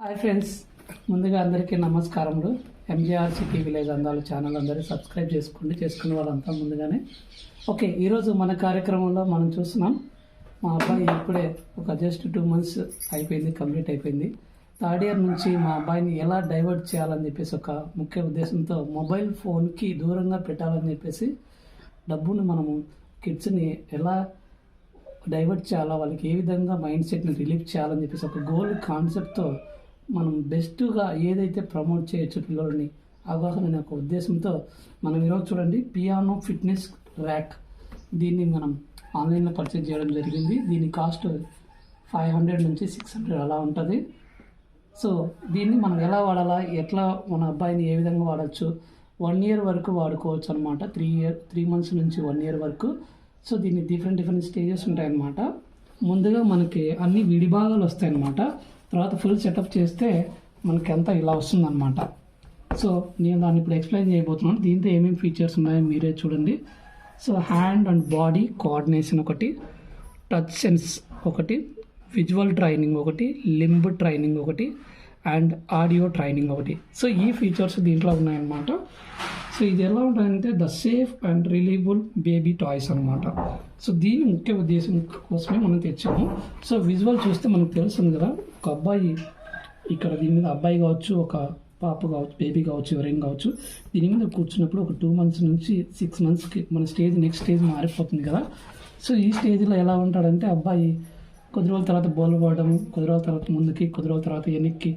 Hi friends, ముందుగా అందరికీ నమస్కారములు. ఎంజేఆర్ సిటీ విలేజ్ అందాలు ఛానల్ అందరూ సబ్స్క్రైబ్ చేసుకున్న వాళ్ళంతా ముందుగానే. ఓకే, ఈరోజు మన కార్యక్రమంలో మనం చూస్తున్నాం. మా అబ్బాయి ఇప్పుడే ఒక జస్ట్ 2 months అయిపోయింది, కంప్లీట్ అయిపోయింది. థర్డ్ ఇయర్ నుంచి మా అబ్బాయిని ఎలా డైవర్ట్ చేయాలని చెప్పేసి ఒక ముఖ్య ఉద్దేశంతో మొబైల్ ఫోన్కి దూరంగా పెట్టాలని చెప్పేసి డబ్బును మనము కిడ్స్ని ఎలా డైవర్ట్ చేయాలా, వాళ్ళకి ఏ విధంగా మైండ్ సెట్ని రిలీఫ్ చేయాలని చెప్పేసి ఒక గోల్ కాన్సెప్ట్తో మనం బెస్ట్గా ఏదైతే ప్రమోట్ చేయొచ్చు పిల్లలని అవగాహన అనే ఒక ఉద్దేశంతో మనం ఈరోజు చూడండి పియానో ఫిట్నెస్ ర్యాక్, దీన్ని మనం ఆన్లైన్లో పర్చేజ్ చేయడం జరిగింది. దీని కాస్ట్ 500 నుంచి 600 అలా ఉంటుంది. సో దీన్ని మనం ఎలా వాడాలా, ఎట్లా మన అబ్బాయిని ఏ విధంగా వాడచ్చు, 1 year వరకు వాడుకోవచ్చు అనమాట. 3 months నుంచి 1 year వరకు. సో దీన్ని డిఫరెంట్ స్టేజెస్ ఉంటాయన్నమాట. ముందుగా మనకి అన్ని విడిభాగాలు వస్తాయన్నమాట. తర్వాత ఫుల్ సెటప్ చేస్తే మనకి అంతా ఇలా వస్తుందన్నమాట. సో నేను దాన్ని ఇప్పుడు ఎక్స్ప్లెయిన్ చేయబోతున్నాను. దీంతో ఏమేమి ఫీచర్స్ ఉన్నాయో మీరే చూడండి. So hand and body coordination ఒకటి, టచ్ సెన్స్ ఒకటి, విజువల్ ట్రైనింగ్ ఒకటి, లింబ్ ట్రైనింగ్ ఒకటి, అండ్ ఆడియో ట్రైనింగ్ ఒకటి. సో ఈ ఫీచర్స్ దీంట్లో ఉన్నాయన్నమాట. సో ఇది ఎలా ఉంటుందంటే the safe and reliable baby toys అనమాట. సో దీని ముఖ్య ఉద్దేశం కోసమే మనం తెచ్చాము. సో విజువల్ చూస్తే మనకు తెలుస్తుంది కదా, ఒక అబ్బాయి ఇక్కడ దీని మీద అబ్బాయి కావచ్చు, ఒక పాప కావచ్చు, బేబీ కావచ్చు, ఎవరైనా కావచ్చు, దీని మీద కూర్చున్నప్పుడు ఒక 2 months నుంచి 6 monthsకి మన నెక్స్ట్ స్టేజ్ మారిపోతుంది కదా. సో ఈ స్టేజ్లో ఎలా ఉంటాడంటే అబ్బాయి కొద్ది రోజుల తర్వాత బోల్ పడడం, కొద్ది రోజుల తర్వాత ముందుకి, కొద్ది రోజుల తర్వాత వెనక్కి,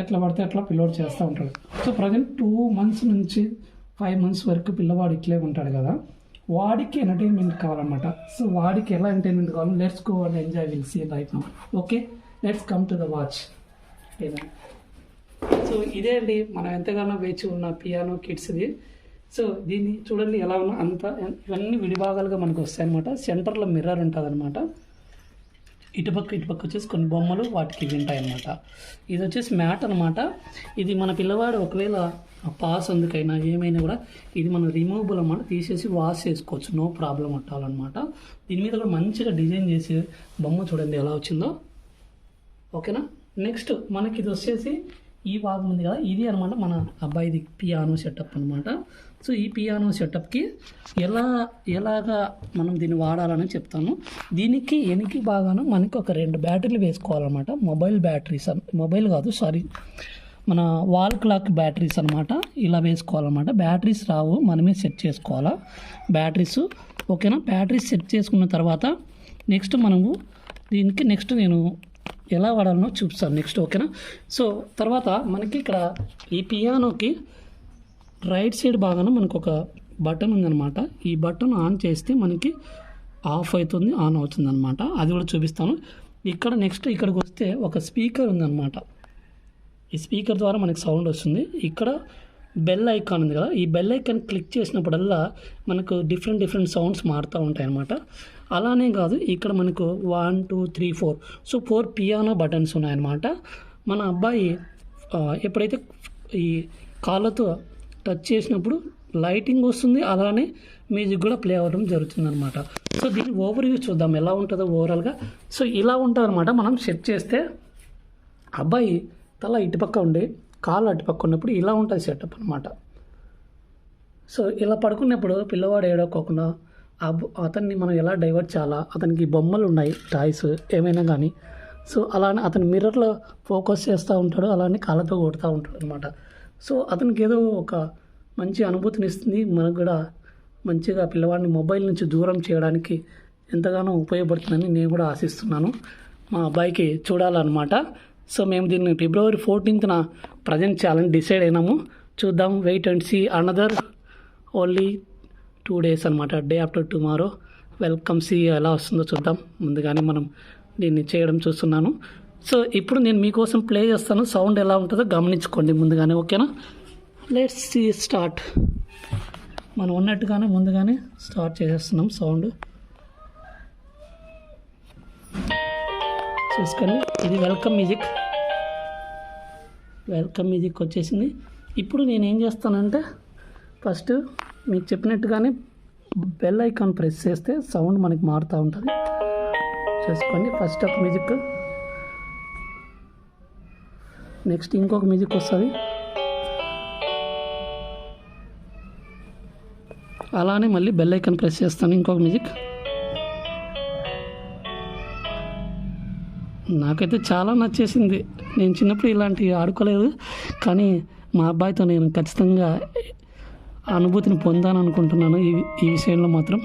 ఎట్లా పడితే అట్లా పిల్లవాడు చేస్తూ ఉంటాడు. సో ప్రజెంట్ 2 months నుంచి 5 months వరకు పిల్లవాడు ఇట్లే ఉంటాడు కదా, వాడికి ఎంటర్టైన్మెంట్ కావాలన్నమాట. సో వాడికి ఎలా ఎంటర్టైన్మెంట్ కావాలి, let's go and enjoy will see right now. Okay, let's come to the watch. So ఇదే అండి మనం ఎంతగానో వేచి ఉన్న పియానో కిడ్స్ది. సో దీన్ని చూడండి ఎలా ఉన్నా అంతా ఇవన్నీ విడిభాగాలుగా మనకు వస్తాయి అనమాట. సెంటర్లో మిర్రర్ ఉంటుంది అనమాట. ఇటుపక్క వచ్చేసి కొన్ని బొమ్మలు వాటికి వింటాయి అన్నమాట. ఇది వచ్చేసి మ్యాట్ అనమాట. ఇది మన పిల్లవాడు ఒకవేళ పాస్ అందుకైనా ఏమైనా కూడా ఇది మనం రిమూవబుల్ అన్నమాట, తీసేసి వాష్ చేసుకోవచ్చు, నో ప్రాబ్లం అట్టాలన్నమాట. దీని మీద కూడా మంచిగా డిజైన్ చేసి బొమ్మ చూడండి ఎలా వచ్చిందో. ఓకేనా, నెక్స్ట్ మనకి ఇది వచ్చేసి ఈ భాగం ఉంది కదా, ఇది అనమాట మన అబ్బాయిది పియానో సెటప్ అనమాట. సో ఈ పియానో సెటప్కి ఎలాగా మనం దీన్ని వాడాలని చెప్తాను. దీనికి ఎనికి బాగాను మనకి ఒక 2 బ్యాటరీలు వేసుకోవాలన్నమాట. మొబైల్ కాదు మన వాల్ క్లాక్ బ్యాటరీస్ అనమాట. ఇలా వేసుకోవాలన్నమాట. బ్యాటరీస్ రావు, మనమే సెట్ చేసుకోవాలా బ్యాటరీస్. ఓకేనా, బ్యాటరీస్ సెట్ చేసుకున్న తర్వాత నెక్స్ట్ మనము దీనికి నేను ఎలా వాడాలనో చూపిస్తాను నెక్స్ట్. ఓకేనా, సో తర్వాత మనకి ఇక్కడ ఈ పియానోకి రైట్ సైడ్ బాగానే మనకు ఒక బటన్ ఉందన్నమాట. ఈ బటన్ ఆన్ చేస్తే మనకి ఆఫ్ అవుతుంది, ఆన్ అవుతుంది అనమాట. అది కూడా చూపిస్తాను. ఇక్కడ నెక్స్ట్ ఇక్కడికి వస్తే ఒక స్పీకర్ ఉందన్నమాట. ఈ స్పీకర్ ద్వారా మనకి సౌండ్ వస్తుంది. ఇక్కడ బెల్ ఐకాన్ ఉంది కదా, ఈ బెల్ ఐకాన్ క్లిక్ చేసినప్పుడల్లా మనకు డిఫరెంట్ సౌండ్స్ మారుతూ ఉంటాయి అన్నమాట. అలానే కాదు, ఇక్కడ మనకు 1 2 3 4 సో 4 పియానో బటన్స్ ఉన్నాయన్నమాట. మన అబ్బాయి ఎప్పుడైతే ఈ కాళ్ళతో టచ్ చేసినప్పుడు లైటింగ్ వస్తుంది, అలానే మ్యూజిక్ కూడా ప్లే అవ్వడం జరుగుతుంది అనమాట. సో దీన్ని ఓవర్వ్యూ చూద్దాం ఎలా ఉంటుందో ఓవరాల్గా. సో ఇలా ఉంటుంది అనమాట. మనం సెట్ చేస్తే అబ్బాయి తల ఇటుపక్క ఉండి కాళ్ళు అటుపక్క ఉన్నప్పుడు ఇలా ఉంటుంది సెటప్ అనమాట. సో ఇలా పడుకున్నప్పుడు పిల్లవాడు ఏడవకోకుండా అతన్ని మనం ఎలా డైవర్ట్ చేయాలా, అతనికి బొమ్మలు ఉన్నాయి, టాయ్స్ ఏమైనా కానీ. సో అలానే అతని మిర్రర్లో ఫోకస్ చేస్తూ ఉంటాడు, అలానే కాళ్ళతో కొడుతూ ఉంటాడు అనమాట. సో అతనికి ఏదో ఒక మంచి అనుభూతిని ఇస్తుంది. మనకు కూడా మంచిగా పిల్లవాడిని మొబైల్ నుంచి దూరం చేయడానికి ఎంతగానో ఉపయోగపడుతుందని నేను కూడా ఆశిస్తున్నాను. మా అబ్బాయికి చూడాలన్నమాట. సో మేము దీన్ని February 14th ప్రజెంట్ చేయాలని డిసైడ్ అయినాము. చూద్దాం, wait and see. Another only 2 days అనమాట, day after tomorrow. Welcome, see ఎలా వస్తుందో చూద్దాం. ముందుగానే మనం దీన్ని చేయడం చూస్తున్నాను. సో ఇప్పుడు నేను మీకోసం ప్లే చేస్తాను, సౌండ్ ఎలా ఉంటుందో గమనించుకోండి ముందుగానే. ఓకేనా, లెట్స్ సీ స్టార్ట్. మనం ఉన్నట్టుగానే ముందుగానే స్టార్ట్ చేసేస్తున్నాం సౌండ్ చూసుకొని. ఇది వెల్కమ్ మ్యూజిక్ వచ్చేసింది. ఇప్పుడు నేను ఏం చేస్తానంటే ఫస్ట్ మీకు చెప్పినట్టుగానే బెల్ ఐకాన్ ప్రెస్ చేస్తే సౌండ్ మనకి మారుతూ ఉంటుంది. చూసుకోండి, ఫస్ట్ ఒక మ్యూజిక్ నెక్స్ట్ ఇంకొక మ్యూజిక్ వస్తుంది. అలానే మళ్ళీ బెల్ ఐకాన్ ప్రెస్ చేస్తాను. ఇంకొక మ్యూజిక్. నాకైతే చాలా నచ్చేసింది. నేను చిన్నప్పుడు ఇలాంటివి ఆడుకోలేదు, కానీ మా అబ్బాయితో నేను ఖచ్చితంగా అనుభూతిని పొందాను అనుకుంటున్నాను ఈ విషయంలో మాత్రం.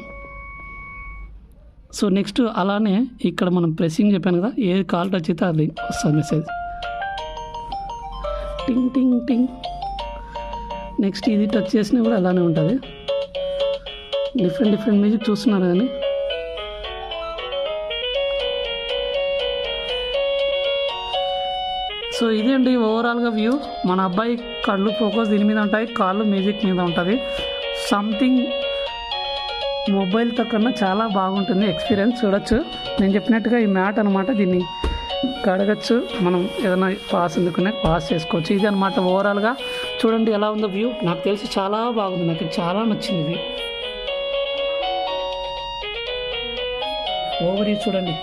సో నెక్స్ట్ అలానే ఇక్కడ మనం ప్రెస్సింగ్ చెప్పాను కదా, ఏది కాల్ టచ్ అయితే అది వస్తుంది మెసేజ్. టింగ్ టింగ్ టింగ్. నెక్స్ట్ ఇది టచ్ చేసినా కూడా అలానే ఉంటుంది. డిఫరెంట్ మ్యూజిక్ చూస్తున్నారు కానీ సో ఇదే అండి ఓవరాల్గా వ్యూ. మన అబ్బాయి కళ్ళు ఫోకస్ దీని మీద ఉంటాయి, కాళ్ళు మ్యూజిక్ మీద ఉంటుంది. సంథింగ్ మొబైల్తో కన్నా చాలా బాగుంటుంది ఎక్స్పీరియన్స్. చూడొచ్చు, నేను చెప్పినట్టుగా ఈ మ్యాట్ అనమాట. దీన్ని కడగచ్చు, మనం ఏదైనా పాస్ ఎందుకునే పాస్ చేసుకోవచ్చు. ఇది అనమాట ఓవరాల్గా. చూడండి ఎలా ఉందో వ్యూ. నాకు తెలిసి చాలా బాగుంది, నాకు చాలా నచ్చింది వ్యూ. ఓవర్ వ్యూ చూడండి.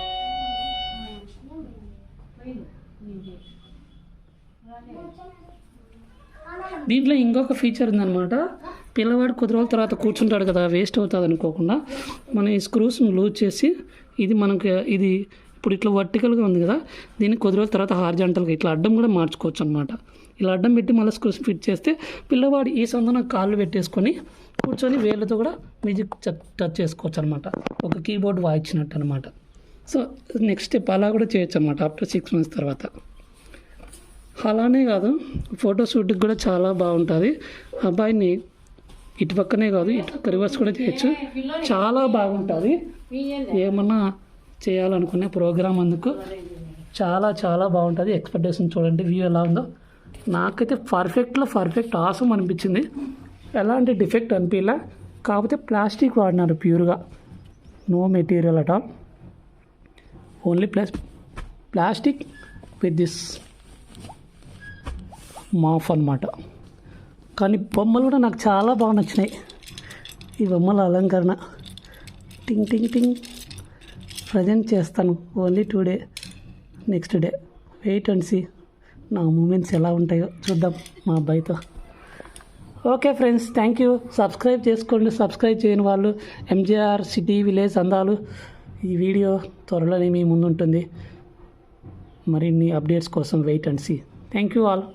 దీంట్లో ఇంకొక ఫీచర్ ఉందన్నమాట. పిల్లవాడు కొద్ది రోజుల తర్వాత కూర్చుంటాడు కదా, వేస్ట్ అవుతుంది అనుకోకుండా మనం ఈ స్క్రూస్ని లూజ్ చేసి, ఇది మనకి ఇది ఇప్పుడు ఇట్లా వర్టికల్గా ఉంది కదా, దీన్ని కొద్ది రోజుల తర్వాత హార్జాంటల్గా ఇట్లా అడ్డం కూడా మార్చుకోవచ్చు అనమాట. ఇలా అడ్డం పెట్టి మళ్ళీ స్క్రూస్ ఫిట్ చేస్తే పిల్లవాడు ఈ సందున కాళ్ళు పెట్టేసుకొని కూర్చొని వేళ్ళతో కూడా మ్యూజిక్ టచ్ చేసుకోవచ్చు అనమాట. ఒక కీబోర్డ్ వాయించినట్టు అనమాట. సో నెక్స్ట్ స్టెప్ అలా కూడా చేయొచ్చు అనమాట ఆఫ్టర్ 6 months తర్వాత. అలానే కాదు, ఫోటోషూట్కి కూడా చాలా బాగుంటుంది. అబ్బాయిని ఇటు పక్కనే కాదు, ఇటు పక్క రివర్స్ కూడా చేయొచ్చు. చాలా బాగుంటుంది. ఏమన్నా చేయాలనుకునే ప్రోగ్రామ్ అందుకు చాలా చాలా బాగుంటుంది. ఎక్స్పెక్టేషన్ చూడండి వ్యూ ఎలా ఉందో. నాకైతే పర్ఫెక్ట్ ఆసం అనిపించింది. ఎలాంటి డిఫెక్ట్ అనిపించలే. కాకపోతే ప్లాస్టిక్ వాడినారు ప్యూర్గా, no material at all, only plastic with this మాఫ్ అన్నమాట. కానీ బొమ్మలు కూడా నాకు చాలా బాగా నచ్చినాయి. ఈ బొమ్మల అలంకరణ టింగ్ టింగ్ టింగ్ ప్రజెంట్ చేస్తాను only 2 days. Next day wait and see నా మూమెంట్స్ ఎలా ఉంటాయో చూద్దాం మా అబ్బాయితో. Okay friends, thank you. Subscribe చేసుకోండి. సబ్స్క్రైబ్ చేయని వాళ్ళు MJR సిటీ విలేజ్ అందాలు. ఈ వీడియో త్వరలోనే మీ ముందు ఉంటుంది. మరిన్ని అప్డేట్స్ కోసం wait and see. Thank you all.